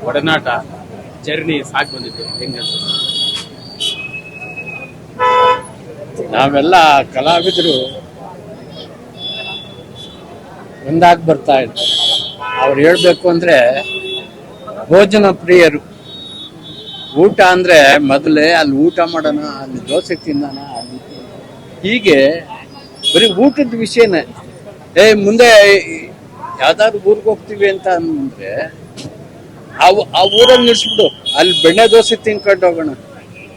ಒಡನಾಟ ಜರ್ನಿ ಸಾಕು ಬಂದಿತ್ತು. ಹೆಂಗ ನಾವೆಲ್ಲ ಕಲಾವಿದರು ಒಂದಾಗಿ ಬರ್ತಾ ಇದ್ರು. ಅವ್ರು ಹೇಳ್ಬೇಕು ಅಂದ್ರೆ ಭೋಜನ ಪ್ರಿಯರು. ಊಟ ಅಂದ್ರೆ ಮೊದಲೇ ಅಲ್ಲಿ ಊಟ ಮಾಡೋಣ, ಅಲ್ಲಿ ದೋಸೆ ತಿನ್ನೋಣ, ಅಲ್ಲಿ ಹೀಗೆ ಬರೀ ಊಟದ ವಿಷಯನೇ. ಮುಂದೆ ಯಾವ್ದಾದ್ರು ಊರಿಗೆ ಹೋಗ್ತೀವಿ ಅಂತ ಅಂದ್ರೆ ಆ ಊರಲ್ಲಿ ನಿಲ್ಸ್ಬಿಡು, ಅಲ್ಲಿ ಬೆಣ್ಣೆ ದೋಸೆ ತಿನ್ಕೊಂಡು ಹೋಗೋಣ.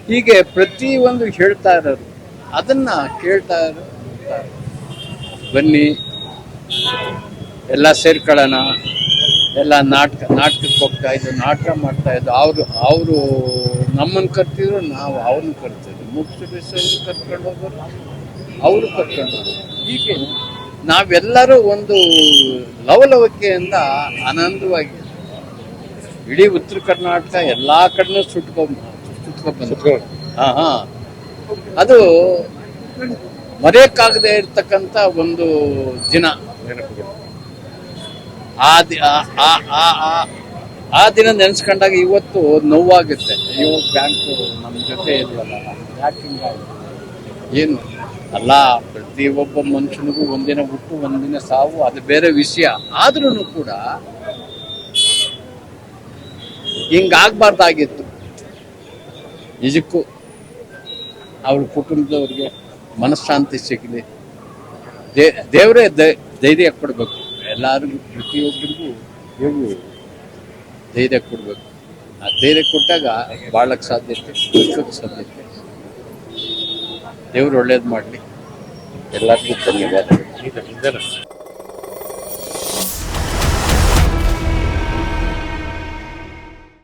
ಹೀಗೆ ಪ್ರತಿ ಒಂದು ಹೇಳ್ತಾ ಇರೋರು, ಅದನ್ನ ಕೇಳ್ತಾ ಇರೋ ಬನ್ನಿ ಎಲ್ಲ ಸೇರ್ಕೊಳ್ಳೋಣ. ಎಲ್ಲ ನಾಟಕಕ್ಕೆ ಹೋಗ್ತಾ ಇದ್ದು, ನಾಟಕ ಮಾಡ್ತಾ ಇದ್ದು. ಅವರು ನಮ್ಮನ್ನು ಕರ್ತಿದ್ರು, ನಾವು ಅವ್ರನ್ನ ಕರ್ತಿದ್ರು. ಮುಖ್ಯರು ಕರ್ಕೊಂಡು ಹೋಗೋರು, ಅವರು ಕರ್ಕೊಂಡು ಹೋಗೋರು. ಹೀಗೆ ನಾವೆಲ್ಲರೂ ಒಂದು ಲವಲವಿಕೆಯಿಂದ ಆನಂದವಾಗಿ ಇಡೀ ಉತ್ತರ ಕರ್ನಾಟಕ ಎಲ್ಲಾ ಕಡೆನೂ ಸುಟ್ಕೊಂಡ್ಬಂದು ಅದು ಮರೆಯಕ್ಕಾಗದೆ ಇರ್ತಕ್ಕಂಥ ಒಂದು ದಿನ. ಆ ದಿನ ನೆನೆಸ್ಕೊಂಡಾಗ ಇವತ್ತು ನೋವಾಗುತ್ತೆ. ಅಯ್ಯೋ, ಬ್ಯಾಂಕು ನಮ್ಮ ಜೊತೆ ಇಲ್ವಲ್ಲ, ಯಾಕೆ ಹಿಂಗಾಯ್ತು? ಏನು ಅಲ್ಲ, ಪ್ರತಿಯೊಬ್ಬ ಮನುಷ್ಯನಿಗೂ ಒಂದಿನ ಹುಟ್ಟು ಒಂದಿನ ಸಾವು, ಅದು ಬೇರೆ ವಿಷಯ. ಆದ್ರೂ ಕೂಡ ಹಿಂಗಾಗ್ಬಾರ್ದಾಗಿತ್ತು. ನಿಜಕ್ಕೂ ಅವ್ರ ಕುಟುಂಬದವ್ರಿಗೆ ಮನಃಶಾಂತಿ ಸಿಗಲಿ, ದೇವರೇ ಧೈರ್ಯ ಕೊಡಬೇಕು. ಎಲ್ಲರಿಗೂ, ಪ್ರತಿಯೊಬ್ಬರಿಗೂ ದೇವರು ಧೈರ್ಯ ಕೊಡಬೇಕು. ಆ ಧೈರ್ಯ ಕೊಟ್ಟಾಗ ಬಾಳಕ್ಕೆ ಸಾಧ್ಯತೆ, ಬದುಕೋಕ್ಕೆ ಸಾಧ್ಯತೆ. ದೇವ್ರು ಒಳ್ಳೇದು ಮಾಡಲಿ. ಎಲ್ಲರಿಗೂ ಧನ್ಯವಾದ.